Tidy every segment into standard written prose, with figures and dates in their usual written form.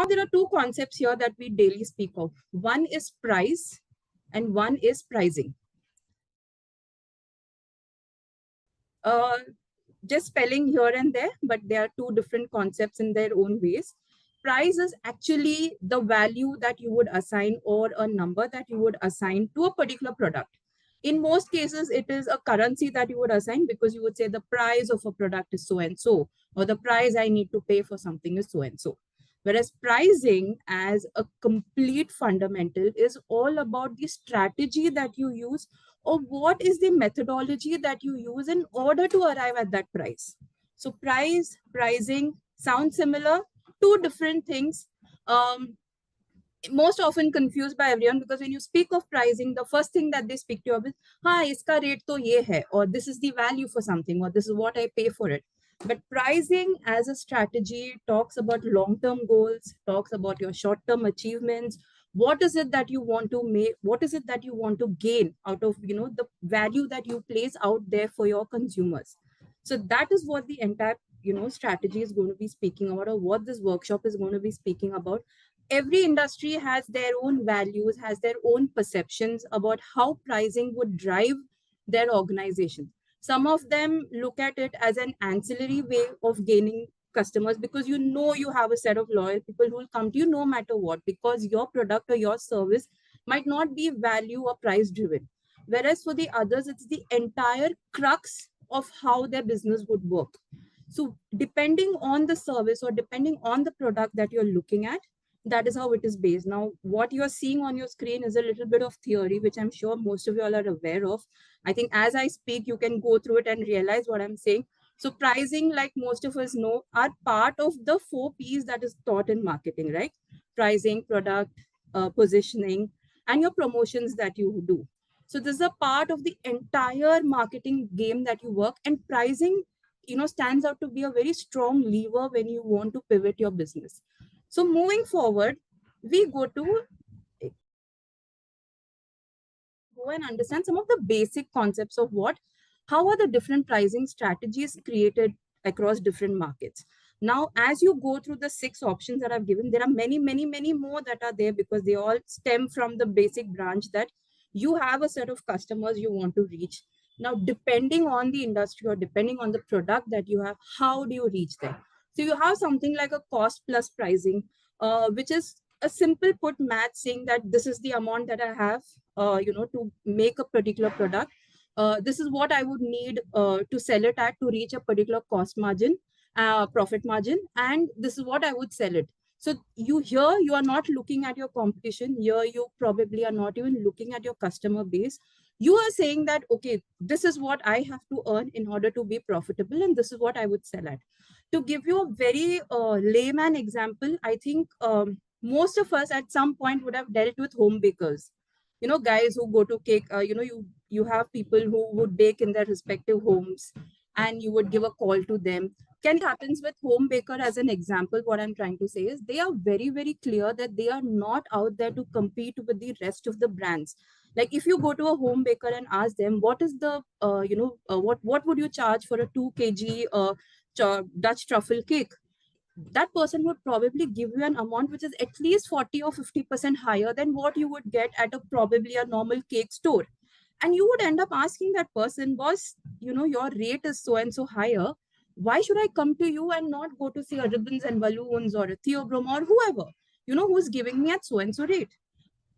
Now, there are two concepts here that we daily speak of. One is price and one is pricing. Just spelling here and there, but there are two different concepts in their own ways. Price is actually the value that you would assign or a number that you would assign to a particular product. In most cases, it is a currency that you would assign because you would say the price of a product is so and so, or the price I need to pay for something is so and so. Whereas pricing as a complete fundamental is all about the strategy that you use or what is the methodology that you use in order to arrive at that price. So price, pricing sound similar, two different things. Most often confused by everyone because when you speak of pricing, the first thing that they speak to you is, "Ha, iska rate to ye hai," or "This is the value for something," or "This is what I pay for it." But pricing as a strategy talks about long-term goals, talks about your short-term achievements. What is it that you want to make? What is it that you want to gain out of the value that you place out there for your consumers? So that is what the entire strategy is going to be speaking about, or what this workshop is going to be speaking about. Every industry has their own values, has their own perceptions about how pricing would drive their organization. Some of them look at it as an ancillary way of gaining customers because you have a set of loyal people who will come to you no matter what, because your product or your service might not be value or price driven. Whereas for the others, it's the entire crux of how their business would work. So depending on the service or depending on the product that you're looking at, that is how it is based. Now, what you're seeing on your screen is a little bit of theory, which I'm sure most of you all are aware of. I think as I speak, you can go through it and realize what I'm saying. So pricing, like most of us know, are part of the 4 Ps that is taught in marketing, right? Pricing, product, positioning, and your promotions that you do. So this is a part of the entire marketing game that you work, and pricing, stands out to be a very strong lever when you want to pivot your business. So moving forward, we go and understand some of the basic concepts of how are the different pricing strategies created across different markets. Now, as you go through the 6 options that I've given, there are many, many, many more that are there because they all stem from the basic branch that you have a set of customers you want to reach. Now, depending on the industry or depending on the product that you have, how do you reach them? So you have something like a cost plus pricing, which is a simple put math saying that this is the amount that I have, to make a particular product. This is what I would need to sell it at to reach a particular cost margin, profit margin, and this is what I would sell it. So you are not looking at your competition. Here, you probably are not even looking at your customer base. You are saying that, okay, this is what I have to earn in order to be profitable, and this is what I would sell at. To give you a very layman example, I think most of us at some point would have dealt with home bakers. Guys who go to cake, you have people who would bake in their respective homes, and you would give a call to them. Can happens with home baker as an example? What I'm trying to say is they are very, very clear that they are not out there to compete with the rest of the brands. Like if you go to a home baker and ask them what is the what would you charge for a 2 kg Dutch truffle cake, that person would probably give you an amount which is at least 40 or 50% higher than what you would get at a probably a normal cake store. And you would end up asking that person, boss, your rate is so and so higher. Why should I come to you and not go to see a Ribbons and Balloons or a Theobrom or whoever, who's giving me at so and so rate?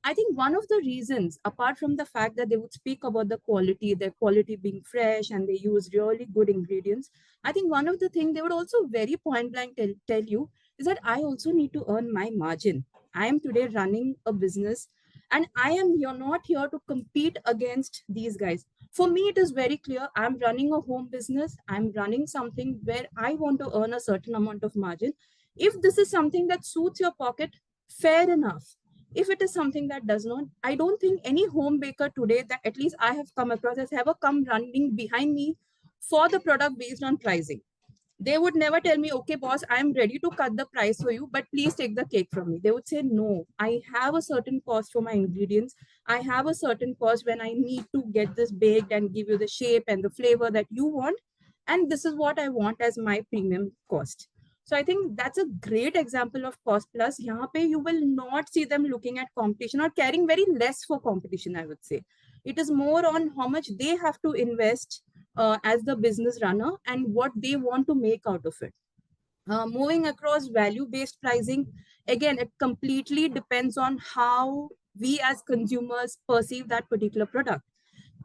I think one of the reasons, apart from the fact that they would speak about the quality, their quality being fresh and they use really good ingredients, I think one of the things they would also very point blank tell you is that I also need to earn my margin. I am today running a business and I am here not here to compete against these guys. For me, it is very clear. I'm running a home business. I'm running something where I want to earn a certain amount of margin. If this is something that suits your pocket, fair enough. If it is something that does not, I don't think any home baker today that at least I have come across has ever come running behind me for the product based on pricing. They would never tell me, okay, boss, I'm ready to cut the price for you, but please take the cake from me. They would say, no, I have a certain cost for my ingredients. I have a certain cost when I need to get this baked and give you the shape and the flavor that you want. And this is what I want as my premium cost. So I think that's a great example of cost plus. Yahan pe you will not see them looking at competition or caring very less for competition, I would say. It is more on how much they have to invest as the business runner and what they want to make out of it. Moving across value-based pricing, again, it completely depends on how we as consumers perceive that particular product.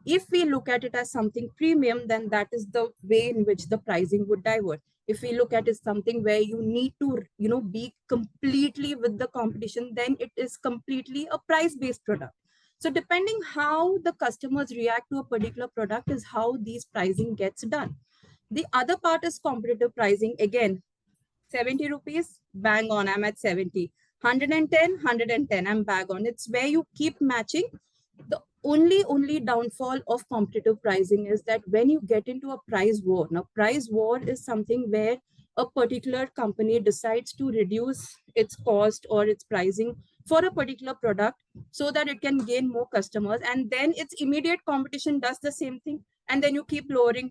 If we look at it as something premium, then that is the way in which the pricing would divert. If we look at it as something where you need to, be completely with the competition, then it is completely a price-based product. So depending how the customers react to a particular product is how these pricing gets done. The other part is competitive pricing. Again, 70 rupees, bang on, I'm at 70. 110, I'm bang on. It's where you keep matching. The only downfall of competitive pricing is that when you get into a price war, now price war is something where a particular company decides to reduce its cost or its pricing for a particular product so that it can gain more customers, and then its immediate competition does the same thing, and then you keep lowering.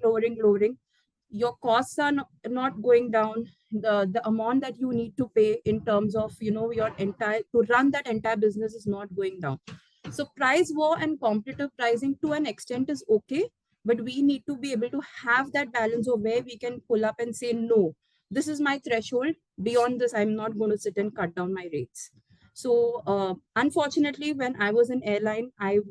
Your costs are not going down. The amount that you need to pay in terms of your entire to run that entire business is not going down. So price war and competitive pricing to an extent is okay, but we need to be able to have that balance of where we can pull up and say no, this is my threshold. Beyond this, I'm not going to sit and cut down my rates. So unfortunately, when I was in airline, I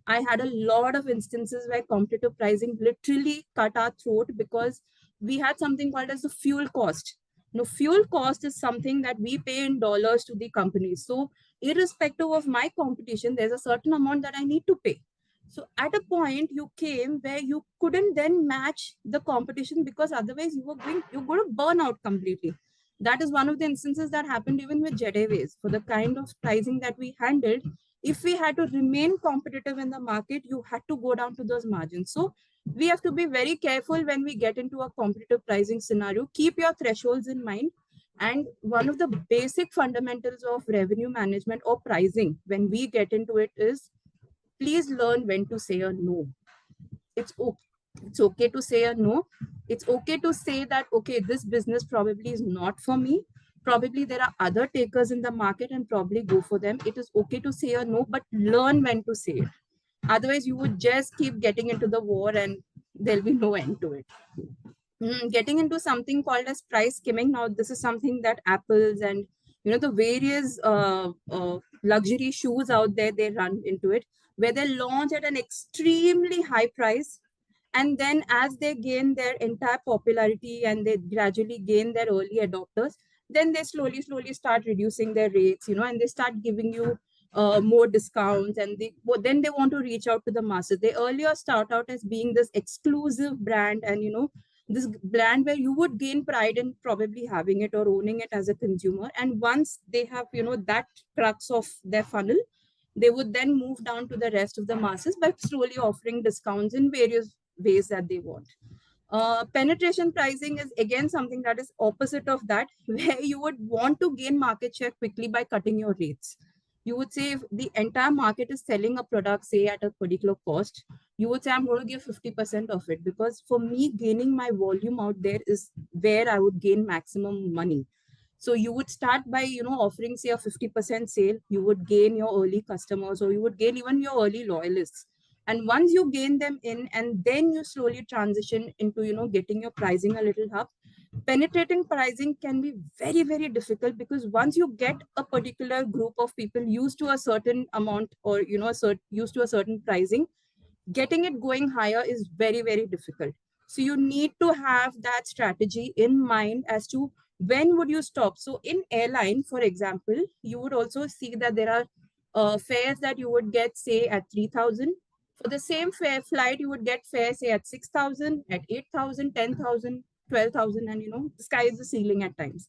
had a lot of instances where competitive pricing literally cut our throat because we had something called as the fuel cost. Now, fuel cost is something that we pay in dollars to the company. So, irrespective of my competition, there's a certain amount that I need to pay. So, at a point, you came where you couldn't then match the competition because otherwise you're going to burn out completely. That is one of the instances that happened even with Jet Airways. For the kind of pricing that we handled, if we had to remain competitive in the market, you had to go down to those margins. So we have to be very careful when we get into a competitive pricing scenario. Keep your thresholds in mind. And one of the basic fundamentals of revenue management or pricing when we get into it is please learn when to say a no. It's okay. It's okay to say a no. It's okay to say that, okay, this business probably is not for me. Probably there are other takers in the market and probably go for them. It is okay to say a no, but learn when to say it. Otherwise, you would just keep getting into the war and there'll be no end to it. Getting into something called as price skimming. Now, this is something that Apple's and the various luxury shoes out there, they run into it, where they launch at an extremely high price, and then as they gain their entire popularity and they gradually gain their early adopters, then they slowly start reducing their rates, and they start giving you more discounts, and then they want to reach out to the masses. They earlier start out as being this exclusive brand, and this brand where you would gain pride in probably having it or owning it as a consumer. And once they have that crux of their funnel, they would then move down to the rest of the masses by slowly offering discounts in various ways that they want. Penetration pricing is again something that is opposite of that, where you would want to gain market share quickly by cutting your rates. You would say if the entire market is selling a product, say at a particular cost, you would say I'm going to give 50% of it, because for me, gaining my volume out there is where I would gain maximum money. So you would start by, offering, say, a 50% sale. You would gain your early customers, or you would gain even your early loyalists. And once you gain them in, and then you slowly transition into, getting your pricing a little up. Penetrating pricing can be very, very difficult, because once you get a particular group of people used to a certain amount, or, used to a certain pricing, getting it going higher is very, very difficult. So you need to have that strategy in mind as to when would you stop. So in airline, for example, you would also see that there are fares that you would get, say, at 3,000. For the same fare flight, you would get fares, say, at 6,000, at 8,000, 10,000, 12,000, and the sky is the ceiling at times.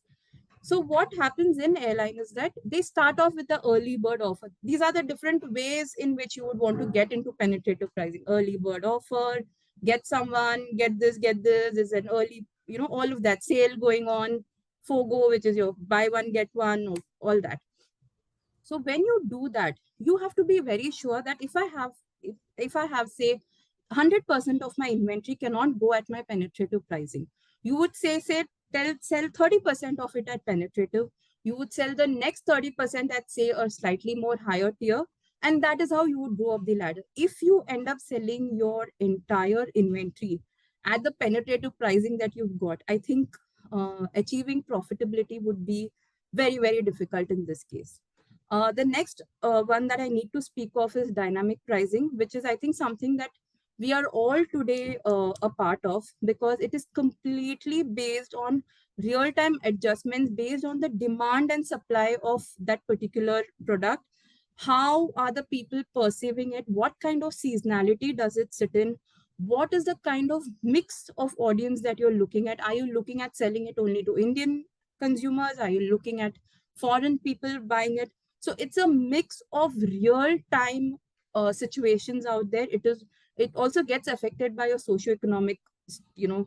So what happens in airline is that they start off with the early bird offer. These are the different ways in which you would want to get into penetrative pricing. Early bird offer, get someone, get this, is an early, all of that sale going on. FOGO, which is your buy one, get one, all that. So when you do that, you have to be very sure that if I have, say, 100% of my inventory cannot go at my penetrative pricing. You would say sell 30% of it at penetrative. You would sell the next 30% at, say, a slightly more higher tier. And that is how you would go up the ladder. If you end up selling your entire inventory at the penetrative pricing that you've got, I think achieving profitability would be very, very difficult in this case. The next one that I need to speak of is dynamic pricing, which is, I think, something that we are all today a part of, because it is completely based on real time adjustments based on the demand and supply of that particular product. How are the people perceiving it? What kind of seasonality does it sit in? What is the kind of mix of audience that you're looking at? Are you looking at selling it only to Indian consumers? Are you looking at foreign people buying it? So it's a mix of real time situations out there. It also gets affected by your socioeconomic,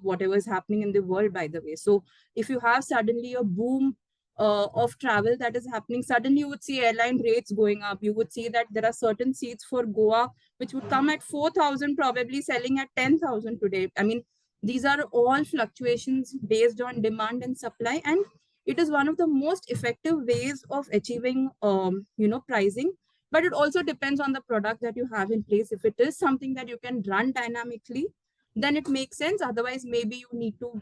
whatever is happening in the world, by the way. So if you have suddenly a boom of travel that is happening, suddenly you would see airline rates going up. You would see that there are certain seats for Goa which would come at 4,000, probably selling at 10,000 today. I mean, these are all fluctuations based on demand and supply, and it is one of the most effective ways of achieving pricing. But it also depends on the product that you have in place. If it is something that you can run dynamically, then it makes sense. Otherwise, maybe you need to